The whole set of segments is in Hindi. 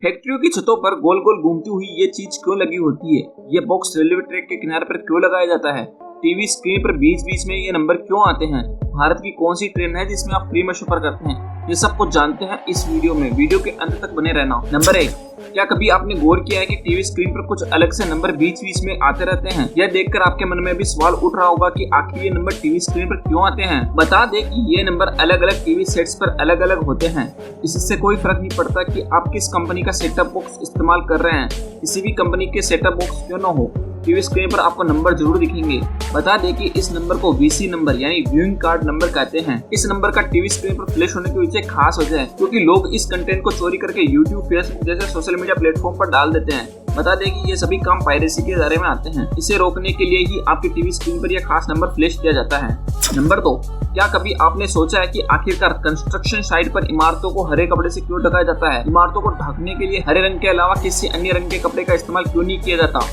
फैक्ट्रियों की छतों पर गोल गोल घूमती हुई ये चीज क्यों लगी होती है? ये बॉक्स रेलवे ट्रैक के किनारे पर क्यों लगाया जाता है? टीवी स्क्रीन पर बीच बीच में ये नंबर क्यों आते हैं? भारत की कौन सी ट्रेन है जिसमें आप फ्री में सफर करते हैं? ये सब कुछ जानते हैं इस वीडियो में। वीडियो के अंत तक बने रहना। नंबर 1, क्या कभी आपने गौर किया है कि टीवी स्क्रीन पर कुछ अलग से नंबर बीच बीच में आते रहते हैं? यह देखकर आपके मन में भी सवाल उठ रहा होगा कि आखिर ये नंबर टीवी स्क्रीन पर क्यों आते हैं। बता दें कि ये नंबर अलग अलग टीवी सेट्स पर अलग अलग होते हैं। इससे कोई फर्क नहीं पड़ता कि आप किस कंपनी का सेटअप बॉक्स इस्तेमाल कर रहे हैं। किसी भी कंपनी के सेटअप बॉक्स क्यों न हो, टीवी स्क्रीन पर आपको नंबर जरूर दिखेंगे। बता दें कि इस नंबर को वीसी नंबर यानी व्यूइंग कार्ड नंबर कहते हैं। इस नंबर का टीवी स्क्रीन पर फ्लैश होने की पीछे खास वजह है क्योंकि लोग इस कंटेंट को चोरी करके यूट्यूब, फेसबुक जैसे सोशल मीडिया प्लेटफॉर्म पर डाल देते हैं। बता दें कि ये सभी काम पायरेसी के दायरे में आते हैं। इसे रोकने के लिए ही आपके टीवी स्क्रीन पर यह खास नंबर फ्लैश किया जाता है। नंबर 2, क्या कभी आपने सोचा है कि आखिरकार कंस्ट्रक्शन साइट पर इमारतों को हरे कपड़े से क्यों ढकाया जाता है? इमारतों को ढकने के लिए हरे रंग के अलावा किसी अन्य रंग के कपड़े का इस्तेमाल क्यों नहीं किया जाता?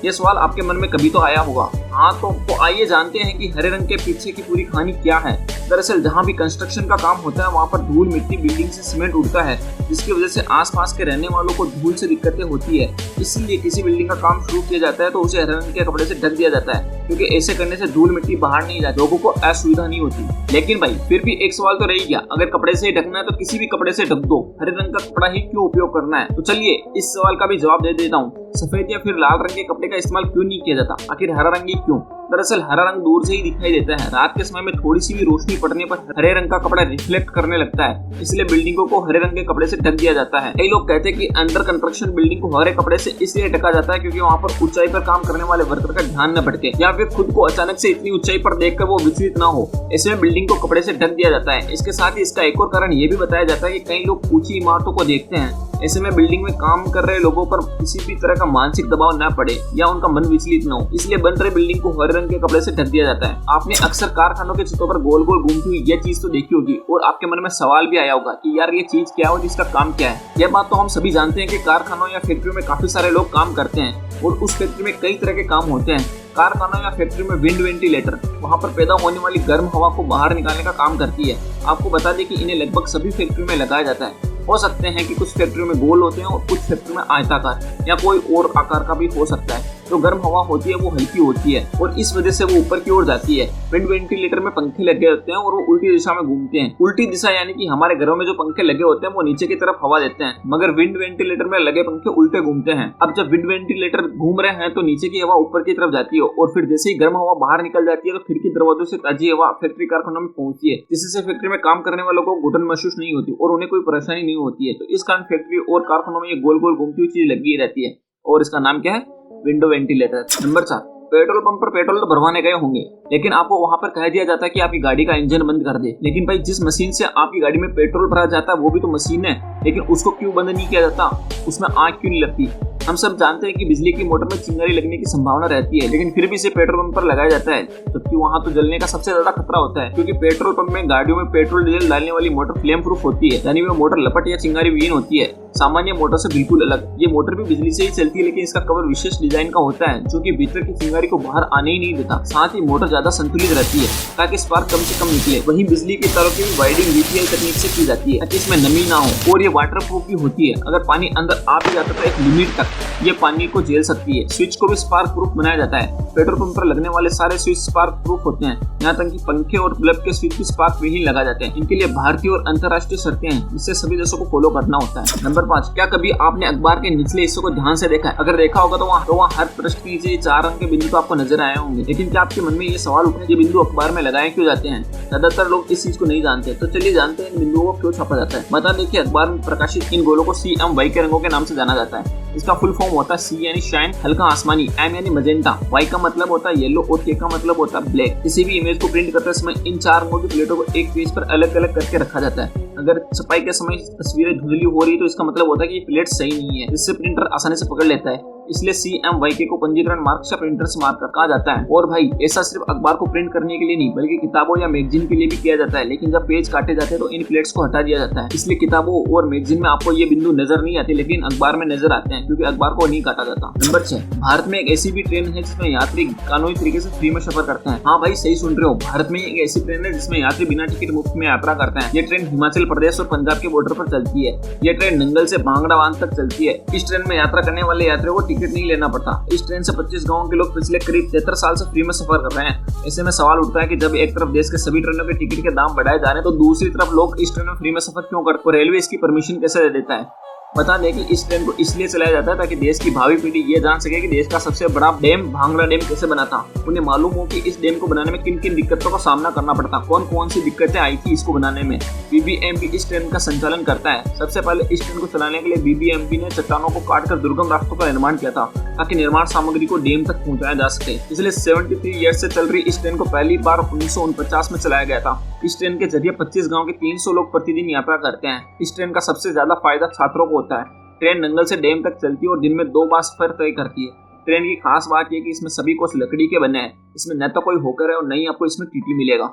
ये सवाल आपके मन में कभी तो आया होगा। हाँ, तो आइए जानते हैं कि हरे रंग के पीछे की पूरी कहानी क्या है। दरअसल जहाँ भी कंस्ट्रक्शन का काम होता है वहाँ पर धूल, मिट्टी, बिल्डिंग से सीमेंट उड़ता है, जिसकी वजह से आसपास के रहने वालों को धूल से दिक्कतें होती है। इसलिए किसी बिल्डिंग का काम शुरू किया जाता है तो उसे हरे रंग के कपड़े से ढक दिया जाता है, क्योंकि ऐसे करने से धूल मिट्टी बाहर नहीं जाती, लोगों को असुविधा नहीं होती। लेकिन भाई फिर भी एक सवाल तो रह गया, अगर कपड़े से ही ढकना है तो किसी भी कपड़े से ढक दो, हरे रंग का कपड़ा ही क्यों उपयोग करना है? तो चलिए इस सवाल का भी जवाब दे देता हूँ। सफेद या फिर लाल रंग के कपड़े का इस्तेमाल क्यों नहीं किया जाता? आखिर हरा रंग ही क्यों? दरअसल हरा रंग दूर से ही दिखाई देता है। रात के समय में थोड़ी सी भी रोशनी पड़ने पर हरे रंग का कपड़ा रिफ्लेक्ट करने लगता है, इसलिए बिल्डिंगों को हरे रंग के कपड़े से ढक दिया जाता है। कई लोग कहते हैं कि अंडर कंस्ट्रक्शन बिल्डिंग को हरे कपड़े से इसलिए ढका जाता है क्योंकि वहाँ पर ऊंचाई पर काम करने वाले वर्कर का ध्यान न भटके या फिर खुद को अचानक से इतनी ऊंचाई पर देखकर वो विचलित न हो, ऐसे में बिल्डिंग को कपड़े से ढक दिया जाता है। इसके साथ ही इसका एक और कारण ये भी बताया जाता है कि कई लोग ऊंची इमारतों को देखते हैं, ऐसे में बिल्डिंग में काम कर रहे लोगों पर किसी भी तरह का मानसिक दबाव न पड़े या उनका मन विचलित न हो, इसलिए बन रही बिल्डिंग को हरे रंग के कपड़े से ढक दिया जाता है। आपने अक्सर कारखानों के छतों पर गोल गोल घूमती हुई यह चीज तो देखी होगी और आपके मन में सवाल भी आया होगा कि यार ये चीज क्या है और इसका काम क्या है। यह बात तो हम सभी जानते हैं कि कारखानों या फैक्ट्रियों में काफी सारे लोग काम करते हैं और उस फैक्ट्री में कई तरह के काम होते हैं। कारखानों या फैक्ट्री में विंड वेंटिलेटर वहाँ पर पैदा होने वाली गर्म हवा को बाहर निकालने का काम करती है। आपको बता दें कि इन्हें लगभग सभी फैक्ट्री में लगाया जाता है। हो सकते हैं कि कुछ फैक्ट्री में गोल होते हैं और कुछ फैक्ट्री में आयताकार या कोई और आकार का भी हो सकता है। जो गर्म हवा होती है वो हल्की होती है और इस वजह से वो ऊपर की ओर जाती है। विंड वेंटिलेटर में पंखे लगे होते हैं और वो उल्टी दिशा में घूमते हैं। उल्टी दिशा यानी कि हमारे घरों में जो पंखे लगे होते हैं वो नीचे की तरफ हवा देते हैं, मगर विंड वेंटिलेटर में लगे पंखे उल्टे घूमते हैं। अब जब विंड वेंटिलेटर घूम रहे हैं तो नीचे की हवा ऊपर की तरफ जाती है और फिर जैसे ही गर्म हवा बाहर निकल जाती है तो खिड़की दरवाजों से ताजी हवा फैक्ट्री कारखानों में पहुंचती है, जिससे फैक्ट्री में काम करने वालों को घुटन महसूस नहीं होती और उन्हें कोई परेशानी नहीं होती है। तो इस कारण फैक्ट्री और कारखानों में ये गोल गोल घूमती हुई चीज लगी रहती है और इसका नाम क्या है? Window ventilator. Number 4, petrol pump पर पेट्रोल तो भरवाने गए होंगे, लेकिन आपको वहां पर कह दिया जाता है कि आपकी गाड़ी का इंजन बंद कर दे। लेकिन भाई जिस मशीन से आपकी गाड़ी में पेट्रोल भरा जाता है वो भी तो मशीन है, लेकिन उसको क्यों बंद नहीं किया जाता? उसमें आग क्यों नहीं लगती? हम सब जानते हैं कि बिजली की मोटर में चिंगारी लगने की संभावना रहती है, लेकिन फिर भी इसे पेट्रोल पंप पर लगाया जाता है, जबकि वहां तो जलने का सबसे ज्यादा खतरा होता है, क्योंकि पेट्रोल पंप में गाड़ियों में पेट्रोल डीजल डालने वाली मोटर फ्लेम प्रूफ होती है, यानी वो मोटर लपट या चिंगारी विहीन होती है, सामान्य मोटर से बिल्कुल अलग। ये मोटर भी बिजली से ही चलती है, लेकिन इसका कवर विशेष डिजाइन का होता है जो कि भीतर की चिंगारी को बाहर आने ही नहीं देता। साथ ही मोटर ज्यादा संतुलित रहती है ताकि स्पार्क कम से कम निकले। वहीं बिजली के तारों की वायरिंग VPI तकनीक से की जाती है ताकि इसमें नमी ना हो, और ये वाटर प्रूफ भी होती है। अगर पानी अंदर आ भी जाता है तो एक लिमिट तक ये पानी को झेल सकती है। स्विच को भी स्पार्क प्रूफ बनाया जाता है। पेट्रोल पंप पर लगने वाले सारे स्विच स्पार्क प्रूफ होते हैं, यहाँ तक कि पंखे और बल्ब के स्विच भी स्पार्क विहीन लगा जाते हैं। इनके लिए भारतीय और अंतर्राष्ट्रीय शर्तें हैं जिससे सभी देशों को फॉलो करना होता है। नंबर 5, क्या कभी आपने अखबार के निचले हिस्से को ध्यान से देखा है? अगर देखा होगा तो वहाँ हर पृष्ठ के नीचे 4 रंग के बिंदु तो आपको नजर आए होंगे, लेकिन क्या आपके मन में ये सवाल उठा ये बिंदु अखबार में लगाए क्यों जाते हैं? ज्यादातर लोग इस चीज को नहीं जानते, तो चलिए जानते हैं इन बिंदुओं को क्यों छापा जाता है। बता दें कि अखबार में प्रकाशित इन गोलों को CMY के रंगों के नाम से जाना जाता है। इसका फुल फॉर्म होता है C यानी शाइन, हल्का आसमानी, M यानी मजेंटा, Y का मतलब होता है येलो और K का मतलब होता है ब्लैक। किसी भी इमेज को प्रिंट करते समय इन 4 रंगों की प्लेटों को एक पेज पर अलग अलग करके रखा जाता है। अगर छपाई के समय तस्वीरें धुंधली हो रही है तो इसका मतलब होता है कि ये प्लेट सही नहीं है, जिससे प्रिंटर आसानी से पकड़ लेता है। इसलिए CMYK को पंजीकरण मार्क या प्रिंटर्स मार्क कहा जाता है। और भाई ऐसा सिर्फ अखबार को प्रिंट करने के लिए नहीं बल्कि किताबों या मैगजीन के लिए भी किया जाता है, लेकिन जब पेज काटे जाते हैं तो इन प्लेट्स को हटा दिया जाता है। इसलिए किताबों और मैगजीन में आपको ये बिंदु नजर नहीं आते, लेकिन अखबार में नजर आते हैं क्योंकि अखबार को नहीं काटा जाता। नंबर 6, भारत में एक ऐसी भी ट्रेन है जिसमें यात्री कानूनी तरीके से फ्री में सफर करते हैं। हाँ भाई सही सुन रहे हो, भारत में एक ऐसी ट्रेन है जिसमें यात्री बिना टिकट मुफ्त में यात्रा करते हैं। ये ट्रेन हिमाचल हिमाचल प्रदेश और पंजाब के बॉर्डर पर चलती है। ये ट्रेन नंगल से भांगड़ा बांध तक चलती है। इस ट्रेन में यात्रा करने वाले यात्रियों को टिकट नहीं लेना पड़ता। इस ट्रेन से 25 गाँव के लोग पिछले करीब 73 साल से फ्री में सफर कर रहे हैं। ऐसे में सवाल उठता है कि जब एक तरफ देश के सभी ट्रेनों के टिकट के दाम बढ़ाए जा रहे हैं तो दूसरी तरफ लोग इस ट्रेन में फ्री में सफर क्यों करते हैं? रेलवे इसकी परमिशन कैसे दे देता है? बता दें कि इस ट्रेन को इसलिए चलाया जाता है ताकि देश की भावी पीढ़ी ये जान सके कि देश का सबसे बड़ा डैम भांगड़ा डैम कैसे बना था। उन्हें मालूम हो कि इस डैम को बनाने में किन किन दिक्कतों का सामना करना पड़ता, कौन कौन सी दिक्कतें आई थी इसको बनाने में। बीबीएमपी इस ट्रेन का संचालन करता है। सबसे पहले इस ट्रेन को चलाने के लिए बीबीएमपी ने चट्टानों को काटकर दुर्गम रास्तों का निर्माण किया था ताकि निर्माण सामग्री को डैम तक पहुंचाया जा सके। पिछले 73 ईयर्स से चल रही इस ट्रेन को पहली बार 1949 में चलाया गया था। इस ट्रेन के जरिए 25 गाँव के 300 लोग प्रतिदिन यात्रा करते हैं। इस ट्रेन का सबसे ज्यादा फायदा छात्रों को होता है। ट्रेन नंगल से डैम तक चलती है और दिन में 2 बार सफर तय करती है। ट्रेन की खास बात यह कि इसमें सभी कोच लकड़ी के बने हैं। इसमें न तो कोई होकर है और न ही आपको इसमें टीटी मिलेगा।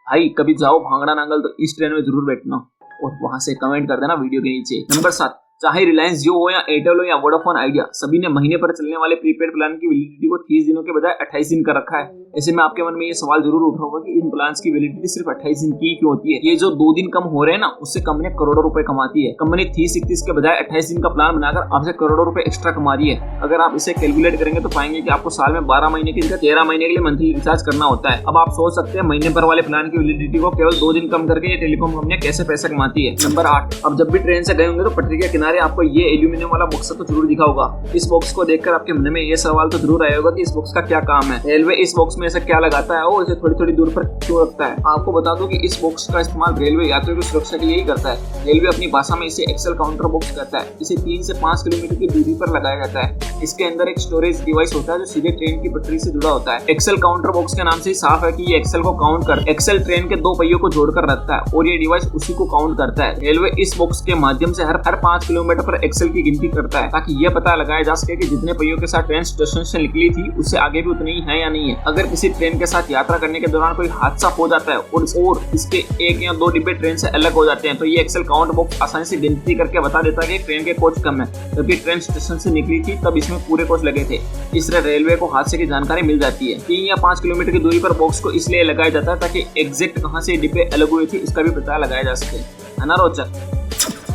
भाई कभी जाओ भांगड़ा नांगल तो इस ट्रेन में जरूर बैठना और वहां से कमेंट कर देना वीडियो के नीचे। नंबर 7, चाहे रिलायंस जियो हो या एयरटेल हो या वोडाफोन आइडिया, सभी ने महीने पर चलने वाले प्रीपेड प्लान की वैलिडिटी को 30 दिनों के बजाय 28 दिन कर रखा है। ऐसे में आपके मन में ये सवाल जरूर उठा होगा कि इन प्लान्स की वैलिडिटी सिर्फ 28 दिन की क्यों होती है? ये जो 2 दिन कम हो रहे हैं ना, उससे कंपनी करोड़ों रुपए कमाती है। कंपनी 30-31 के बजाय 28 दिन का प्लान बनाकर आपसे करोड़ों रुपए एक्स्ट्रा कमा रही है। अगर आप इसे कैलकुलेट करेंगे तो पाएंगे कि आपको साल में 12 महीने की जगह 13 महीने के लिए मंथली रिचार्ज करना होता है। अब आप सोच सकते हैं महीने भर वाले प्लान की वैलिडिटी को केवल 2 दिन कम करके ये टेलीकॉम कंपनियां कैसे पैसा कमाती है। नंबर 8, अब जब भी ट्रेन से गए होंगे तो पटरी के किनारे आपको ये एल्यूमिनियम वाला बॉक्स तो जरूर दिखा होगा। इस बॉक्स को देखकर आपके मन में ये सवाल तो जरूर आया होगा कि इस बॉक्स का क्या काम है, रेलवे इस बॉक्स में ऐसा क्या लगाता है और इसे थोड़ी थोड़ी दूर पर क्यों रखता है। आपको बता दूं कि इस बॉक्स का इस्तेमाल रेलवे यात्रियों की सुरक्षा के लिए ही करता है। रेलवे अपनी भाषा में इसे एक्सेल काउंटर बॉक्स कहता है। इसे 3 से 5 किलोमीटर की दूरी पर लगाया जाता है। इसके अंदर एक स्टोरेज डिवाइस होता है जो सीधे ट्रेन की पटरी से जुड़ा होता है। एक्सेल काउंटर बॉक्स के नाम से ही साफ है कि ये एक्सेल को काउंट कर एक्सेल ट्रेन के 2 पहियों को जोड़कर रखता है और ये डिवाइस उसी को काउंट करता है। रेलवे इस बॉक्स के माध्यम से हर 5 किलोमीटर पर एक्सेल की गिनती करता है ताकि यह पता लगाया जा सके कि जितने पहियों के साथ ट्रेन स्टेशन से निकली थी उससे आगे भी उतनी ही है या नहीं है। अगर किसी ट्रेन के साथ यात्रा करने के दौरान कोई हादसा हो जाता है और इसके 1 या 2 डिब्बे ट्रेन से अलग हो जाते हैं तो ये एक्सेल काउंट बॉक्स आसानी से गिनती करके बता देता है कि ट्रेन के कोच कम है, जबकि ट्रेन स्टेशन से निकली थी तब इसमें पूरे कोच लगे थे। इस तरह रेलवे को हादसे की जानकारी मिल जाती है। 3 या 5 किलोमीटर की दूरी पर बॉक्स को इसलिए लगाया जाता है ताकि एग्जैक्ट कहां से डिब्बे अलग हुए थे इसका भी पता लगाया जा सके। है ना रोचक?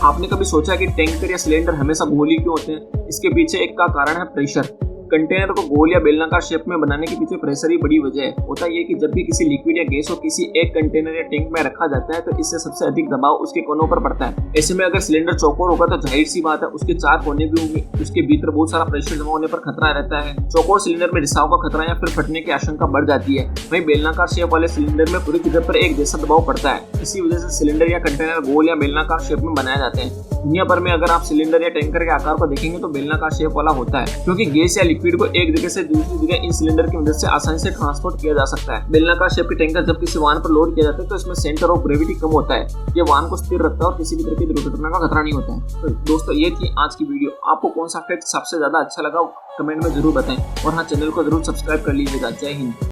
आपने कभी सोचा कि टैंकर या सिलेंडर हमेशा गोल ही क्यों होते हैं? इसके पीछे एक का कारण है प्रेशर। कंटेनर को गोल या बेलनाकार शेप में बनाने के पीछे प्रेशर ही बड़ी वजह है। होता यह कि जब भी किसी लिक्विड या गैस को किसी एक कंटेनर या टैंक में रखा जाता है तो इससे सबसे अधिक दबाव उसके कोनों पर पड़ता है। ऐसे में अगर सिलेंडर चौकोर होगा तो जाहिर सी बात है उसके 4 कोने भी होंगे, उसके भीतर बहुत सारा प्रेशर जमा होने पर खतरा रहता है। चौकोर सिलेंडर में रिसाव का खतरा या फिर फटने की आशंका बढ़ जाती है। वहीं बेलनाकार शेप वाले सिलेंडर में पूरी जगह पर एक जैसा दबाव पड़ता है। इसी वजह से सिलेंडर या कंटेनर गोल या बेलनाकार शेप में बनाए जाते हैं। दुनिया भर में अगर आप सिलेंडर या टैंकर के आकार को देखेंगे तो बेलनाकार शेप वाला होता है, क्योंकि गैस या लिक्विड को एक जगह से दूसरी जगह इन सिलेंडर की मदद से आसानी से ट्रांसपोर्ट किया जा सकता है। बेलनाकार शेप के टैंकर जब किसी वाहन पर लोड किया जाता है तो इसमें सेंटर ऑफ ग्रेविटी कम होता है। ये वाहन को स्थिर रखता है और किसी भी तरह की दुर्घटना का खतरा नहीं होता है। तो दोस्तों ये थी आज की वीडियो। आपको कौन सा फैक्ट सबसे ज्यादा अच्छा लगा कमेंट में जरूर बताएं और हाँ, चैनल को जरूर सब्सक्राइब कर लीजिएगा। जय हिंद।